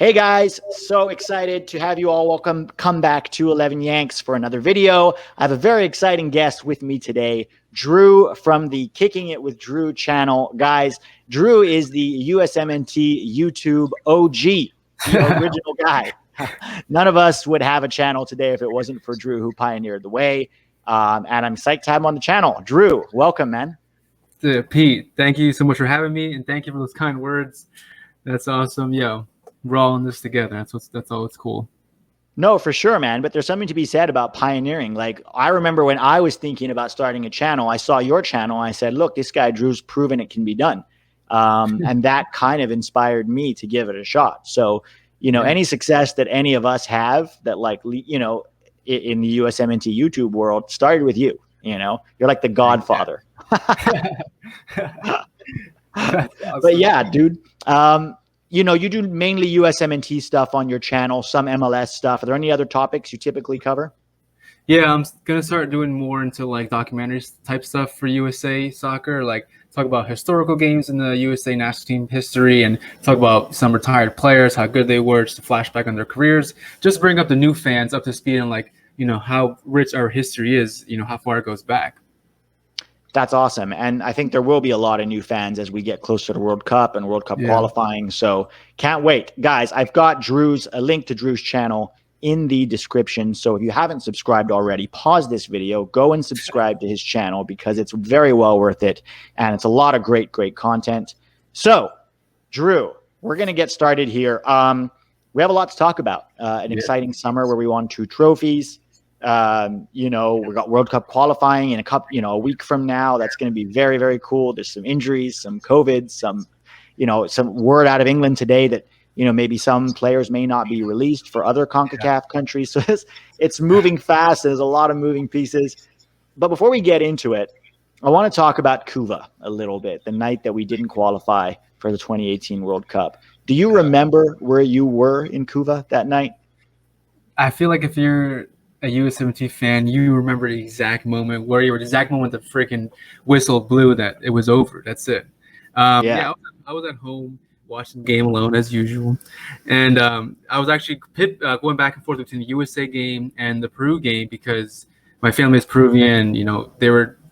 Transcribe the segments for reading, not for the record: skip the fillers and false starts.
Hey guys, so excited to have you all come back to 11 Yanks for another video. I have a very exciting guest with me today, Drew from the Kicking It with Drew channel. Guys, Drew is the USMNT YouTube OG, the original guy. None of us would have a channel today if it wasn't for Drew, who pioneered the way. And I'm psyched to have him on the channel. Drew, welcome, man. Pete, thank you so much for having me, and thank you for those kind words. That's awesome. Yo, we're all in this together. That's all. It's cool. No, for sure, man. But there's something to be said about pioneering. Like, I remember when I was thinking about starting a channel, I saw your channel. And I said, look, this guy Drew's proven it can be done. And that kind of inspired me to give it a shot. So, any success that any of us have that, like, in the USMNT YouTube world started with you. You're like the godfather. Awesome. But yeah, dude. You do mainly USMNT stuff on your channel, some MLS stuff. Are there any other topics you typically cover? Yeah, I'm gonna start doing more into like documentaries type stuff for USA soccer, like talk about historical games in the USA national team history and talk about some retired players, how good they were, just to flashback on their careers, just bring up the new fans up to speed on like, how rich our history is, how far it goes back. That's awesome. And I think there will be a lot of new fans as we get closer to World Cup and World Cup qualifying. So can't wait. Guys, I've got a link to Drew's channel in the description. So if you haven't subscribed already, pause this video, go and subscribe to his channel because it's very well worth it. And it's a lot of great Content. So, Drew, we're going to get started here. We have a lot to talk about. An exciting summer where we won 2 trophies. We got World Cup qualifying in a week from now. That's going to be very, very cool. There's some injuries, some COVID, some word out of England today that, maybe some players may not be released for other CONCACAF countries. So it's moving fast. There's a lot of moving pieces. But before we get into it, I want to talk about Cuba a little bit, the night that we didn't qualify for the 2018 World Cup. Do you remember where you were in Cuba that night? I feel like if you're a USMNT fan, you remember the exact moment where you were, the exact moment the freaking whistle blew that it was over. That's it. I was at home watching the game alone as usual, and I was actually going back and forth between the USA game and the Peru game because my family is Peruvian.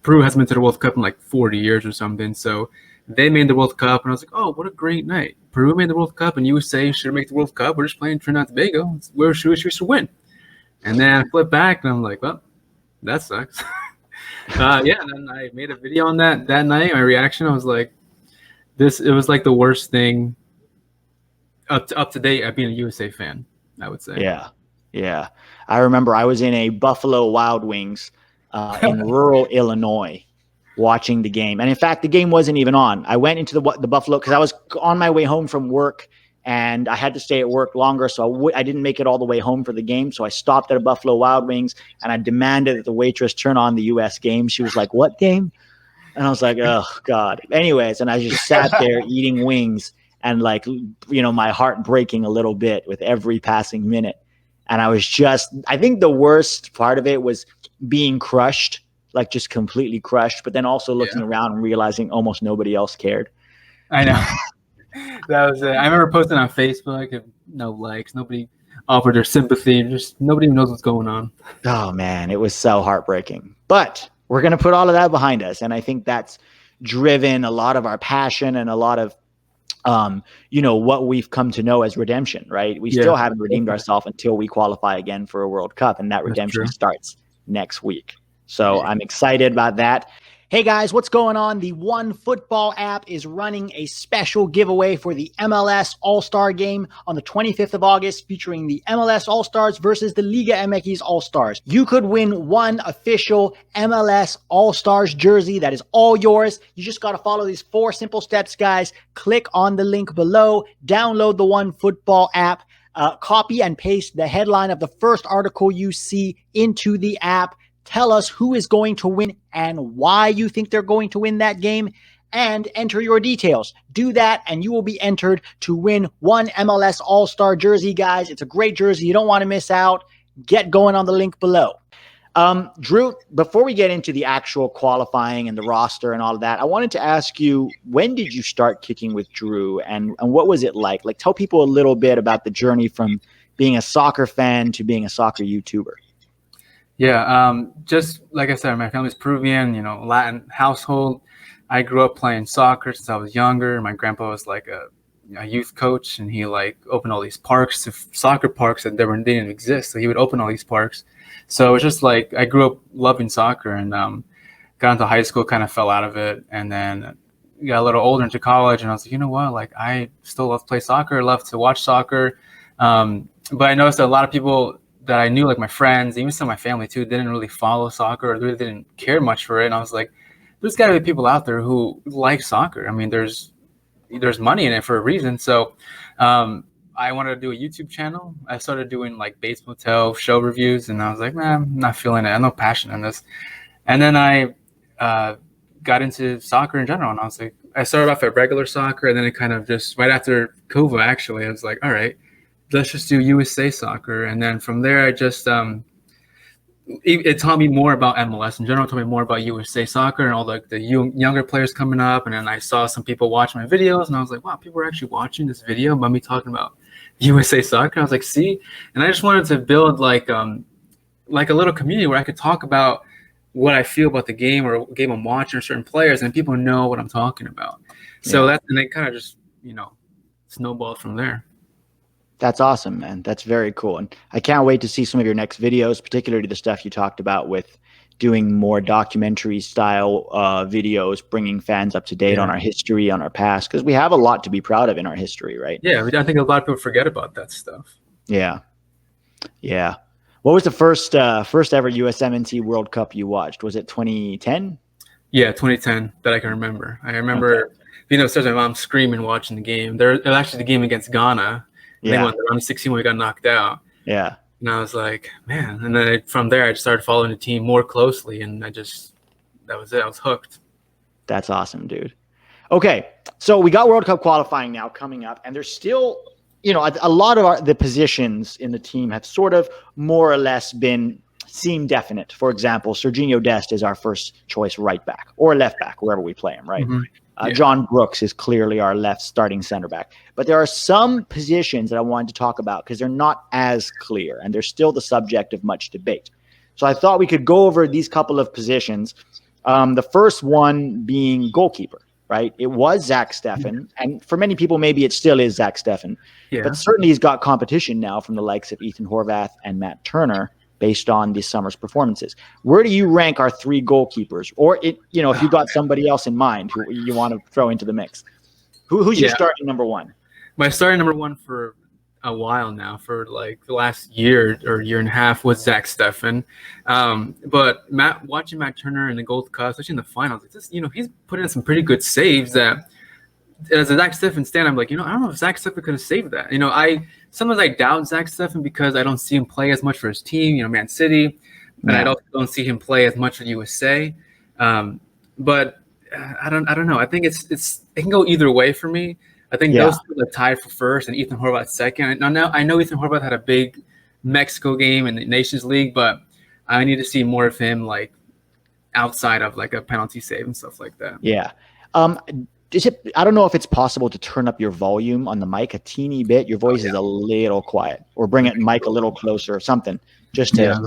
Peru hasn't been to the World Cup in like 40 years or something, so they made the World Cup, and I was like, oh, what a great night! Peru made the World Cup, and USA should make the World Cup. We're just playing Trinidad and Tobago. Where should we win? And then I flip back and I'm like, well, that sucks. And then I made a video on that night. My reaction, I was like, it was like the worst thing up to date at being a USA fan, I would say. Yeah. I remember I was in a Buffalo Wild Wings in rural Illinois watching the game. And in fact, the game wasn't even on. I went into the Buffalo because I was on my way home from work. And I had to stay at work longer, so I didn't make it all the way home for the game. So I stopped at a Buffalo Wild Wings, and I demanded that the waitress turn on the U.S. game. She was like, what game? And I was like, oh, God. Anyways, and I just sat there eating wings and, like, my heart breaking a little bit with every passing minute. And I think the worst part of it was being crushed, like just completely crushed, but then also looking around and realizing almost nobody else cared. I know. That was it. I remember posting on Facebook, no likes, nobody offered their sympathy, just nobody knows what's going on. Oh man, it was so heartbreaking. But we're going to put all of that behind us, and I think that's driven a lot of our passion and a lot of what we've come to know as redemption, right? We still haven't redeemed ourselves until we qualify again for a World Cup, and that redemption starts next week. So I'm excited about that. Hey guys, what's going on? The One Football app is running a special giveaway for the MLS All-Star game on the 25th of August, featuring the MLS All-Stars versus the Liga MX All-Stars. You could win one official MLS All-Stars jersey that is all yours. You just got to follow these 4 simple steps, guys. Click on the link below, download the One Football app, copy and paste the headline of the first article you see into the app. Tell us who is going to win and why you think they're going to win that game, and enter your details. Do that, and you will be entered to win one MLS All-Star jersey, guys. It's a great jersey. You don't want to miss out. Get going on the link below. Drew, before we get into the actual qualifying and the roster and all of that, I wanted to ask you, when did you start kicking with Drew, and what was it like? Like, tell people a little bit about the journey from being a soccer fan to being a soccer YouTuber. Yeah, just like I said, my family's Peruvian, Latin household. I grew up playing soccer since I was younger. My grandpa was like a youth coach, and he like opened all these parks, soccer parks that didn't even exist. So he would open all these parks. So it was just like I grew up loving soccer, and got into high school, kind of fell out of it, and then got a little older into college, and I was like, you know what, like I still love to play soccer, love to watch soccer, but I noticed that a lot of people that I knew, like my friends, even some of my family too, didn't really follow soccer or really didn't care much for it. And I was like, there's got to be people out there who like soccer. I mean, there's money in it for a reason. So I wanted to do a YouTube channel. I started doing like Bates Motel show reviews, and I was like, man, I'm not feeling it. I have no passion in this. And then I got into soccer in general, and I was like, I started off at regular soccer, and then it kind of just right after COVID, actually, I was like, all right, let's just do USA soccer. And then from there, I just it taught me more about MLS in general. It taught me more about USA soccer and all the younger players coming up. And then I saw some people watch my videos, and I was like, wow, people are actually watching this video about me talking about USA soccer. I was like, see, and I just wanted to build like a little community where I could talk about what I feel about the game or game I'm watching or certain players, and people know what I'm talking about. So and they kind of just snowballed from there. That's awesome, man. That's very cool. And I can't wait to see some of your next videos, particularly the stuff you talked about with doing more documentary style videos, bringing fans up to date on our history, on our past, because we have a lot to be proud of in our history, right? Yeah, I think a lot of people forget about that stuff. Yeah. Yeah. What was the first ever USMNT World Cup you watched? Was it 2010? Yeah, 2010 that I can remember. I remember, upstairs my mom screaming watching the game. It was actually the game against Ghana. They won the round of 16 when we got knocked out. Yeah. And I was like, man. And then from there, I just started following the team more closely. And that was it. I was hooked. That's awesome, dude. Okay. So we got World Cup qualifying now coming up. And there's still, a lot of the positions in the team have sort of more or less seem definite. For example, Serginho Dest is our first choice right back or left back, wherever we play him, right? Mm-hmm. John Brooks is clearly our left starting center back. But there are some positions that I wanted to talk about because they're not as clear and they're still the subject of much debate. So I thought we could go over these couple of positions. The first one being goalkeeper, right? It was Zach Steffen. And for many people, maybe it still is Zach Steffen. Yeah. But certainly he's got competition now from the likes of Ethan Horvath and Matt Turner, based on this summer's performances. Where do you rank our three goalkeepers? Or, if you got somebody else in mind who you want to throw into the mix. Who's your starting number one? My starting number one for a while now, for like the last year or year and a half, was Zach Steffen. But watching Matt Turner in the Gold Cup, especially in the finals, it's just, he's put in some pretty good saves that, as a Zach Steffen stand, I'm like, I don't know if Zach Steffen could have saved that. Sometimes I doubt Zach Steffen because I don't see him play as much for his team, Man City, and I don't see him play as much for USA. But I don't know. I think it can go either way for me. I think those two are tied for first, and Ethan Horvath second. I know Ethan Horvath had a big Mexico game in the Nations League, but I need to see more of him like outside of like a penalty save and stuff like that. Yeah. I don't know if it's possible to turn up your volume on the mic a teeny bit. Your voice is a little quiet, or bring it mic a little closer or something, just to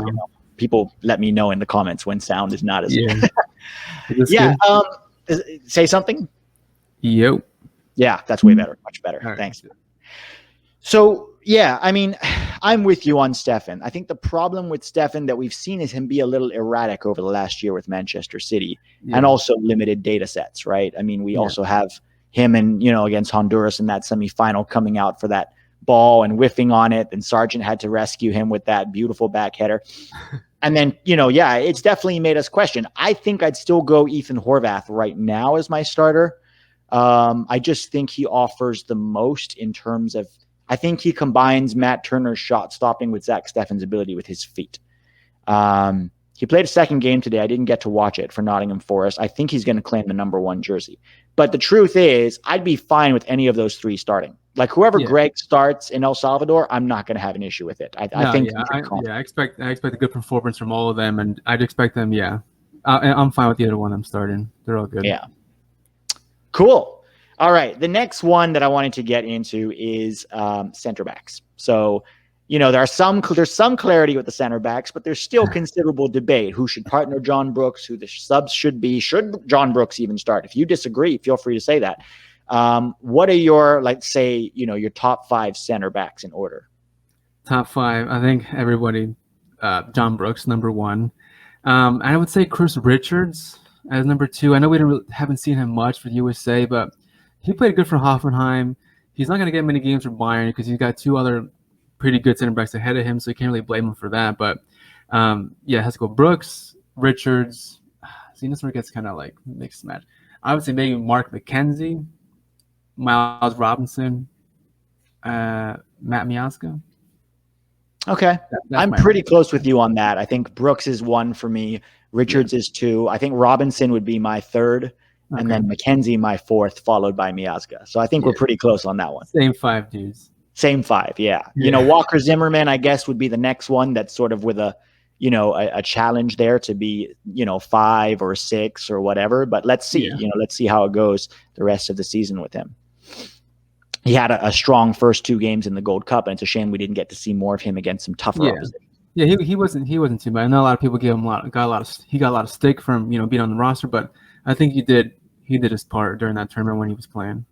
people let me know in the comments when sound is not as say something. Yep. Yeah, that's way better. Much better. Right. Thanks. So, I'm with you on Steffen. I think the problem with Steffen that we've seen is him be a little erratic over the last year with Manchester City and also limited data sets, right? We also have him and, against Honduras in that semifinal coming out for that ball and whiffing on it. And Sargent had to rescue him with that beautiful back header. And then, it's definitely made us question. I think I'd still go Ethan Horvath right now as my starter. I just think he offers the most in terms of, I think he combines Matt Turner's shot stopping with Zach Steffen's ability with his feet. He played a second game today. I didn't get to watch it for Nottingham Forest. I think he's going to claim the number one jersey. But the truth is, I'd be fine with any of those three starting. Like whoever Greg starts in El Salvador, I'm not going to have an issue with it. I think. I expect a good performance from all of them, and I'd expect them. Yeah, I'm fine with the other one I'm starting. They're all good. Yeah. Cool. All right. The next one that I wanted to get into is center backs. So, there's some clarity with the center backs, but there's still considerable debate. Who should partner John Brooks? Who the subs should be? Should John Brooks even start? If you disagree, feel free to say that. What are your, your top 5 center backs in order? Top 5. I think everybody, John Brooks, number 1. I would say Chris Richards as number 2. I know we haven't seen him much for the USA, but he played good for Hoffenheim. He's not going to get many games for Bayern because he's got 2 other pretty good center backs ahead of him, so you can't really blame him for that. But it has to go Brooks, Richards. See, this one gets kind of like mixed match. I would say maybe Mark McKenzie, Miles Robinson, Matt Miazga. Okay. I'm pretty close with you on that. I think Brooks is 1 for me. Richards is 2. I think Robinson would be my 3rd. Okay. And then McKenzie my 4th, followed by Miazga. So I think we're pretty close on that one. Same 5 dudes. Same 5, yeah. Walker Zimmerman, I guess, would be the next one that's sort of with a challenge there to be, 5 or 6 or whatever. But let's see, let's see how it goes the rest of the season with him. He had a strong first 2 games in the Gold Cup, and it's a shame we didn't get to see more of him against some tougher opposition. Yeah, he wasn't too bad. I know a lot of people gave him he got a lot of stick from being on the roster, but I think he did his part during that tournament when he was playing.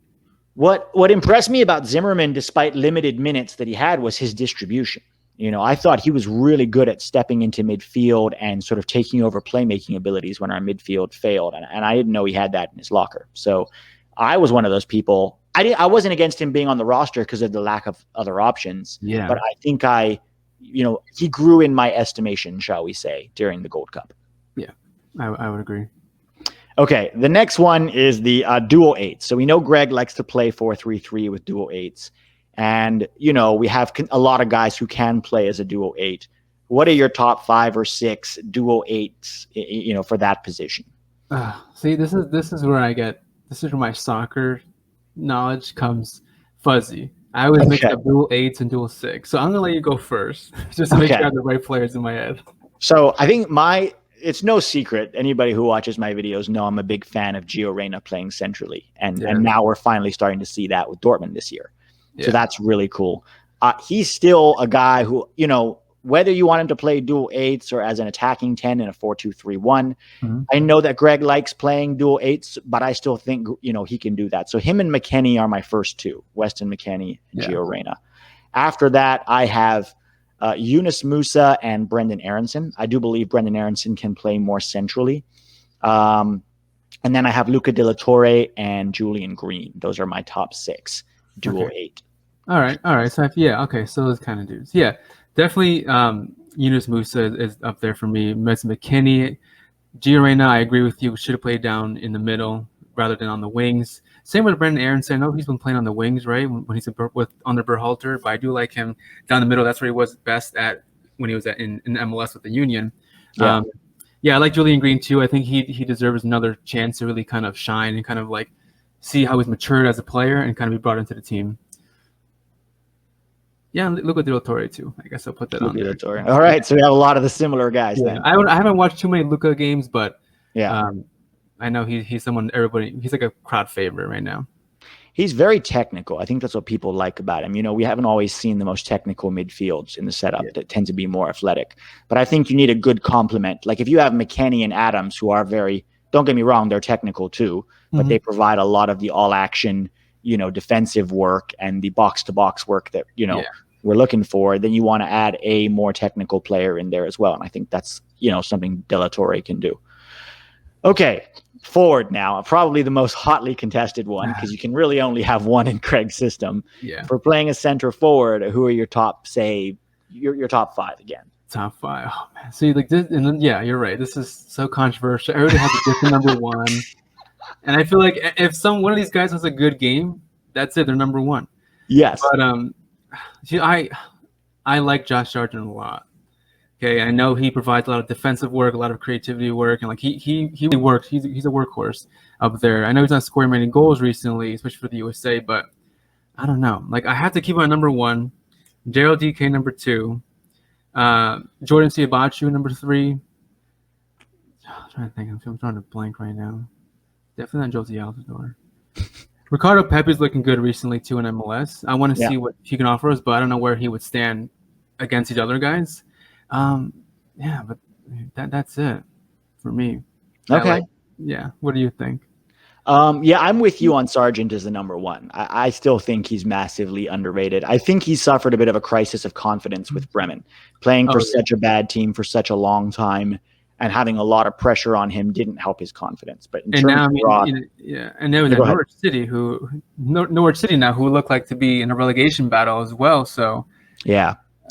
What impressed me about Zimmerman, despite limited minutes that he had, was his distribution. I thought he was really good at stepping into midfield and sort of taking over playmaking abilities when our midfield failed, and I didn't know he had that in his locker. So I was one of those people. I wasn't against him being on the roster because of the lack of other options. Yeah. But I think he grew in my estimation, shall we say, during the Gold Cup. Yeah, I would agree. Okay, the next one is the dual 8. So we know Greg likes to play 4-3-3 with dual 8s. And, we have a lot of guys who can play as a dual 8. What are your top 5 or 6 dual 8s, for that position? See, this is where my soccer knowledge comes fuzzy. I always mix up dual 8s and dual 6. So I'm going to let you go first, just to make sure I have the right players in my head. So I think it's no secret. Anybody who watches my videos know I'm a big fan of Gio Reyna playing centrally. And now we're finally starting to see that with Dortmund this year. Yeah. So that's really cool. He's still a guy who, whether you want him to play dual 8s or as an attacking 10 in a 4-2-3-1, I know that Greg likes playing dual 8s, but I still think, he can do that. So him and McKennie are my first 2, Weston McKennie and Gio Reyna. After that, I have Yunus Musa and Brendan Aronson. I do believe Brendan Aronson can play more centrally. And then I have Luca De La Torre and Julian Green. Those are my top 6 dual 8. All right. So so those kind of dudes. Yeah, definitely. Yunus Musa is up there for me. Weston McKennie, Gio Reyna, I agree with you. Should have played down in the middle rather than on the wings. Same with Brendan Aronson. I know he's been playing on the wings, right, when he's under Berhalter, but I do like him down the middle. That's where he was best at when he was in MLS with the Union. Yeah. I like Julian Green too. I think he deserves another chance to really kind of shine and kind of like see how he's matured as a player and kind of be brought into the team. Yeah, Luca De La Torre too. I guess I'll put that on there. All right, so we have a lot of the similar guys then. I haven't watched too many Luca games, but I know he's someone he's like a crowd favorite right now. He's very technical. I think that's what people like about him. We haven't always seen the most technical midfields in the setup that tend to be more athletic. But I think you need a good complement. Like if you have McKennie and Adams, who are don't get me wrong, they're technical too, but they provide a lot of the all-action, defensive work and the box-to-box work that, we're looking for. Then you want to add a more technical player in there as well. And I think that's, something De La Torre can do. Okay, forward now, probably the most hotly contested one because you can really only have one in Craig's system. Yeah. For playing a center forward, who are your top, say, your top 5 again? Top 5. Oh man, see, like this, and then you're right. This is so controversial. Everybody has a different number 1, and I feel like if one of these guys has a good game, that's it. They're number 1. Yes. But I like Josh Sargent a lot. Okay, I know he provides a lot of defensive work, a lot of creativity work, and like he really works. He's a workhorse up there. I know he's not scoring many goals recently, especially for the USA, but I don't know. Like I have to keep him at number 1, Daryl DK number 2, Jordan Ciabachu number 3. I'm trying to think. I'm trying to blank right now. Definitely not Josie Altidore. Ricardo Pepe's looking good recently too in MLS. I want to see what he can offer us, but I don't know where he would stand against these other guys. But that's it for me. Okay. What do you think? I'm with you on Sargent as the number 1. I still think he's massively underrated. I think he suffered a bit of a crisis of confidence with Bremen, playing for such a bad team for such a long time, and having a lot of pressure on him didn't help his confidence. But in terms of Roth, and there was Norwich City Norwich City now who look like to be in a relegation battle as well. So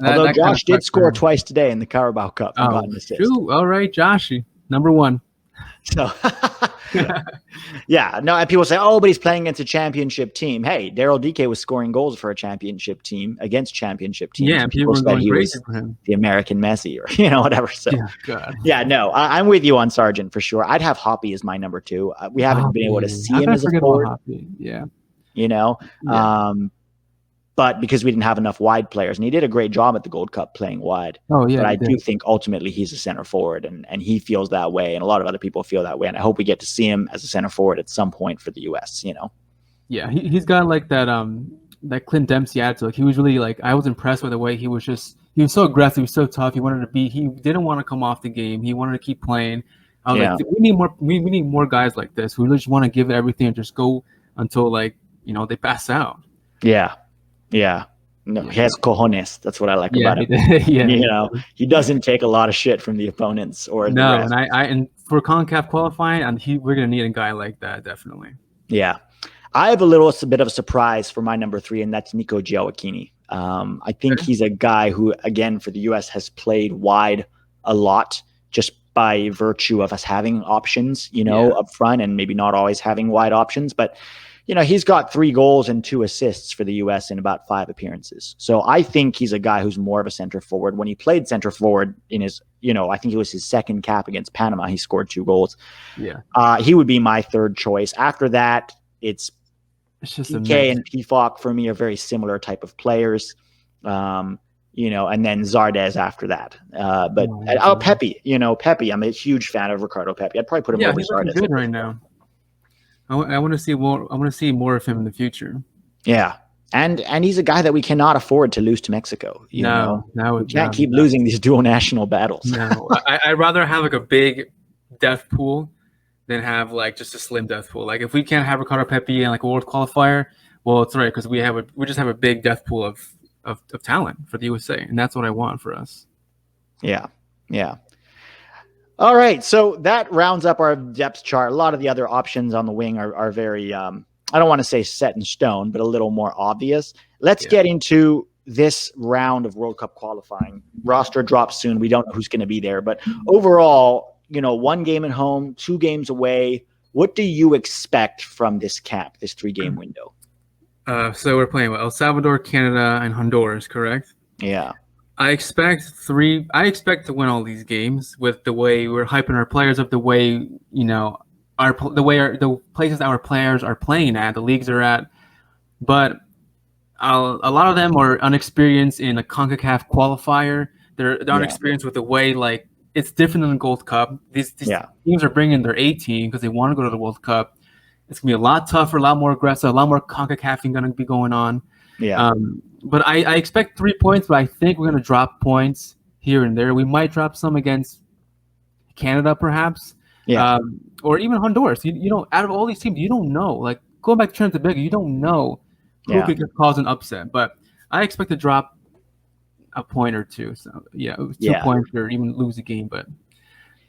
although Josh did score twice today in the Carabao Cup and got an assist. True. All right, Joshy, number 1. So, and people say, but he's playing against a championship team. Hey, Daryl DK was scoring goals for a championship team against championship teams. Yeah, people were going crazy for him. The American Messi or whatever. So, I'm with you on Sargent for sure. I'd have Hoppy as my number 2. We haven't been able to see him as a forward. But because we didn't have enough wide players, and he did a great job at the Gold Cup playing wide. But I do think ultimately he's a center forward, and he feels that way, and a lot of other people feel that way. And I hope we get to see him as a center forward at some point for the US. Yeah, he's got like that that Clint Dempsey attitude. Like he was really I was impressed with the way he was so aggressive, he was so tough. He didn't want to come off the game. He wanted to keep playing. I was like, we need more guys like this who just want to give everything and just go until they pass out. No, he has cojones. That's what I like about him. He doesn't take a lot of shit from the opponents or the rest. And for CONCACAF qualifying, we're gonna need a guy like that definitely. Yeah, I have a bit of a surprise for my number 3, and that's Nico Gioacchini. I think he's a guy who, again, for the US has played wide a lot, just by virtue of us having options, up front, and maybe not always having wide options, but. He's got 3 goals and 2 assists for the U.S. in about 5 appearances. So I think he's a guy who's more of a center forward. When he played center forward in his, I think it was his second cap against Panama, he scored 2 goals. Yeah. He would be my 3rd choice. After that, it's just PK and PFOC for me are very similar type of players. And then Zardes after that. Pepe, Pepe, I'm a huge fan of Ricardo Pepe. I'd probably put him over Zardes. He's good right now. I want to see more. I want to see more of him in the future. Yeah, and he's a guy that we cannot afford to lose to Mexico. We can't keep losing these dual national battles. No, I'd rather have a big death pool than have just a slim death pool. If we can't have Ricardo Pepi and a world qualifier, well, it's all right because we just have a big death pool of talent for the USA, and that's what I want for us. Yeah. All right, so that rounds up our depth chart. A lot of the other options on the wing are very, I don't want to say set in stone, but a little more obvious. Let's get into this round of World Cup qualifying. Roster drops soon. We don't know who's going to be there. But overall, 1 game at home, 2 games away. What do you expect from this camp, this 3-game window? So we're playing El Salvador, Canada, and Honduras, correct? Yeah. I expect to win all these games with the way we're hyping our players up, the way the places that our players are playing at, the leagues are at. But a lot of them are unexperienced in a CONCACAF qualifier. They're unexperienced with the way it's different than the Gold Cup. These teams are bringing their A team because they want to go to the World Cup. It's gonna be a lot tougher, a lot more aggressive, a lot more CONCACAFing going to be going on. Yeah. But I expect 3 points, but I think we're going to drop points here and there. We might drop some against Canada, perhaps, or even Honduras. Out of all these teams, you don't know. Going back to Trinidad and Tobago, you don't know who could cause an upset. But I expect to drop a point or 2. So 2 points or even lose a game. But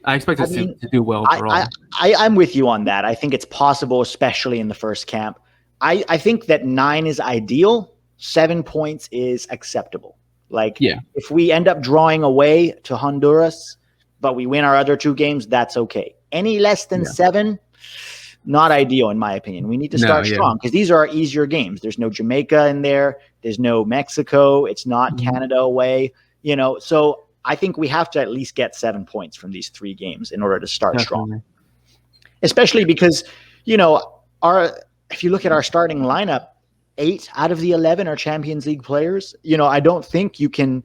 I expect us to do well overall. I'm with you on that. I think it's possible, especially in the first camp. I think that 9 is ideal. 7 points is acceptable. If we end up drawing away to Honduras, but we win our other 2 games, that's okay. Any less than 7, not ideal in my opinion. We need to start strong because these are our easier games. There's no Jamaica in there. There's no Mexico. It's not Canada away. So I think we have to at least get 7 points from these 3 games in order to start Definitely. strong. Especially because, if you look at our starting lineup, 8 out of the 11 are Champions League players. I don't think you can.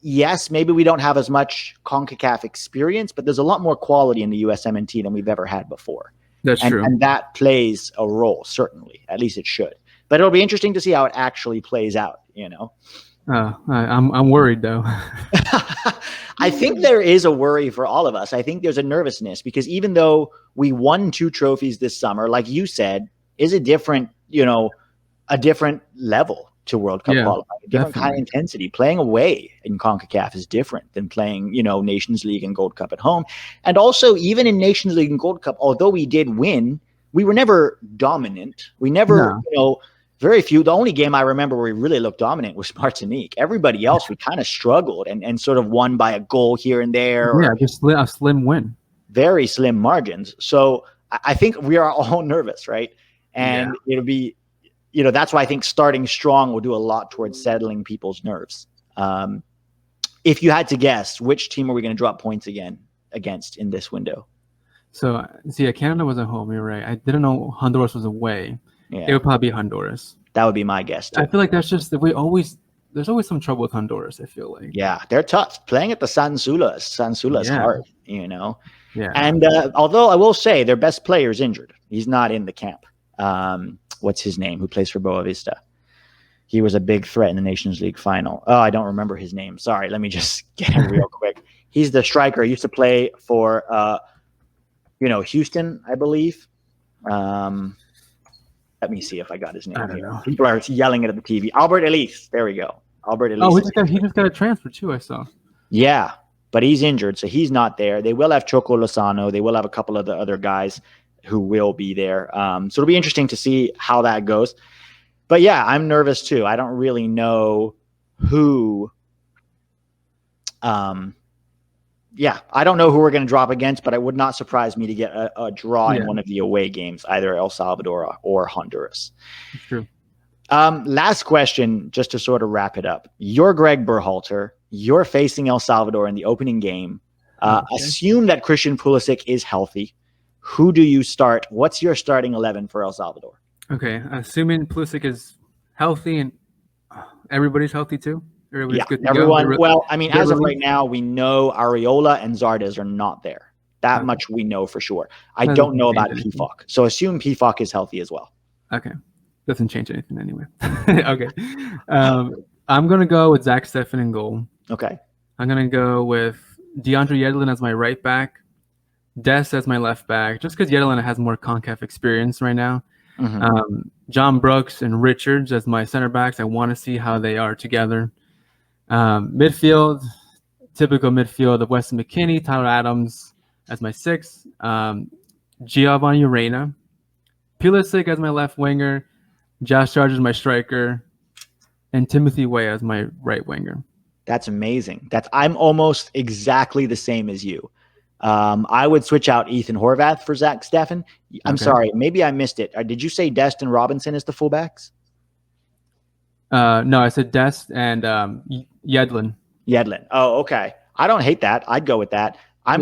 Yes, maybe we don't have as much CONCACAF experience, but there's a lot more quality in the USMNT than we've ever had before. That's true. And that plays a role, certainly. At least it should. But it'll be interesting to see how it actually plays out, I'm worried, though. I think there is a worry for all of us. I think there's a nervousness because even though we won 2 trophies this summer, like you said, is a different level to World Cup qualifying, a different kind of intensity. Playing away in CONCACAF is different than playing, Nations League and Gold Cup at home. And also, even in Nations League and Gold Cup, although we did win, we were never dominant. We never, very few. The only game I remember where we really looked dominant was Martinique. Everybody else, we kind of struggled and sort of won by a goal here and there. Yeah, just a slim win. Very slim margins. So I think we are all nervous, right? And it'll be, that's why I think starting strong will do a lot towards settling people's nerves. If you had to guess, which team are we going to drop points against in this window? So, Canada was at home. You're right. I didn't know Honduras was away. Yeah. It would probably be Honduras. That would be my guess, too. I feel like that's just there's always some trouble with Honduras, I feel like. Yeah, they're tough. Playing at the San Sula is hard, Yeah. And although I will say their best player is injured. He's not in the camp. What's his name? Who plays for Boa Vista? He was a big threat in the Nations League final. Oh, I don't remember his name. Sorry, let me just get him real quick. He's the striker. He used to play for, Houston, I believe. Let me see if I got his name. I don't know. People are yelling it at the TV. Albert Elise. There we go. Albert Elise. Oh, he just got a transfer too, I saw. Yeah, but he's injured, so he's not there. They will have Choco Lozano. They will have a couple of the other guys who will be there. So it'll be interesting to see how that goes. But yeah, I'm nervous too. I don't really know who. I don't know who we're going to drop against, but it would not surprise me to get a draw in one of the away games, either El Salvador or Honduras. That's true. Last question, just to sort of wrap it up. You're Greg Berhalter. You're facing El Salvador in the opening game. Assume that Christian Pulisic is healthy. Who do you start? What's your starting 11 for El Salvador? Okay, assuming Pulisic is healthy and everybody's healthy too. Everybody's good to everyone. Go. Well, I mean, as of right now, we know Areola and Zardes are not there. That much we know for sure. I don't know about PFOC. So assume PFOC is healthy as well. Okay. Doesn't change anything anyway. Okay. I'm going to go with Zach Steffen in goal. Okay. I'm going to go with DeAndre Yedlin as my right back. Des as my left back, just because Yedlin has more CONCACAF experience right now. Mm-hmm. John Brooks and Richards as my center backs. I want to see how they are together. Midfield, typical midfield of Weston McKennie, Tyler Adams as my 6, Giovanni Reina, Pulisic as my left winger, Josh Charge as my striker, and Timothy Weah as my right winger. That's amazing. I'm almost exactly the same as you. I would switch out Ethan Horvath for Zach Steffen. I'm sorry, maybe I missed it. Did you say Dest and Robinson as the fullbacks? No, I said Dest and Yedlin. Yedlin. Oh, okay. I don't hate that. I'd go with that.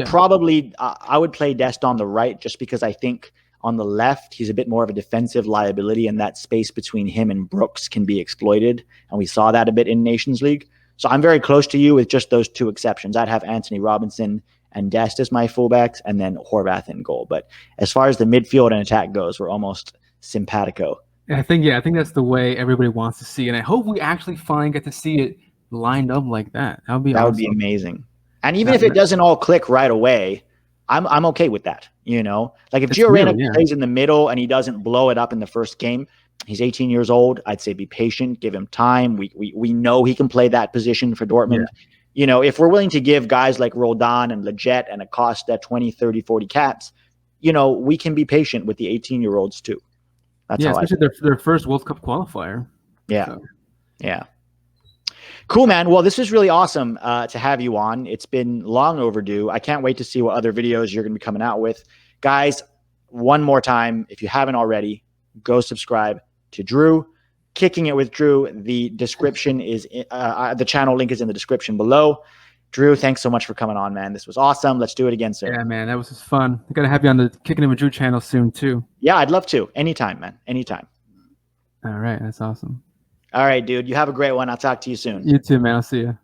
Probably I would play Dest on the right just because I think on the left he's a bit more of a defensive liability, and that space between him and Brooks can be exploited, and we saw that a bit in Nations League. So I'm very close to you with just those 2 exceptions. I'd have Anthony Robinson and Dest as my fullbacks, and then Horvath in goal. But as far as the midfield and attack goes, we're almost simpatico. I think that's the way everybody wants to see it. And I hope we actually finally get to see it lined up like that. That would be awesome. Would be amazing. And even if it doesn't all click right away, I'm okay with that. Like if Giorena plays in the middle and he doesn't blow it up in the first game, he's 18 years old. I'd say be patient, give him time. We know he can play that position for Dortmund. Yeah. If we're willing to give guys like Roldan and Leggett and Acosta 20, 30, 40 caps, we can be patient with the 18-year-olds too. That's how especially their first World Cup qualifier. Yeah. So. Yeah. Cool, man. Well, this is really awesome to have you on. It's been long overdue. I can't wait to see what other videos you're going to be coming out with. Guys, one more time, if you haven't already, go subscribe to Drew. Kicking It with Drew. The description is the channel link is in the description below. Drew, thanks so much for coming on, man. This was awesome. Let's do it again soon. Yeah, man, that was just fun. I gotta have you on the Kicking It with Drew channel soon too. Yeah, I'd love to. Anytime, man. Anytime. All right, that's awesome. All right, dude. You have a great one. I'll talk to you soon. You too, man. I'll see you.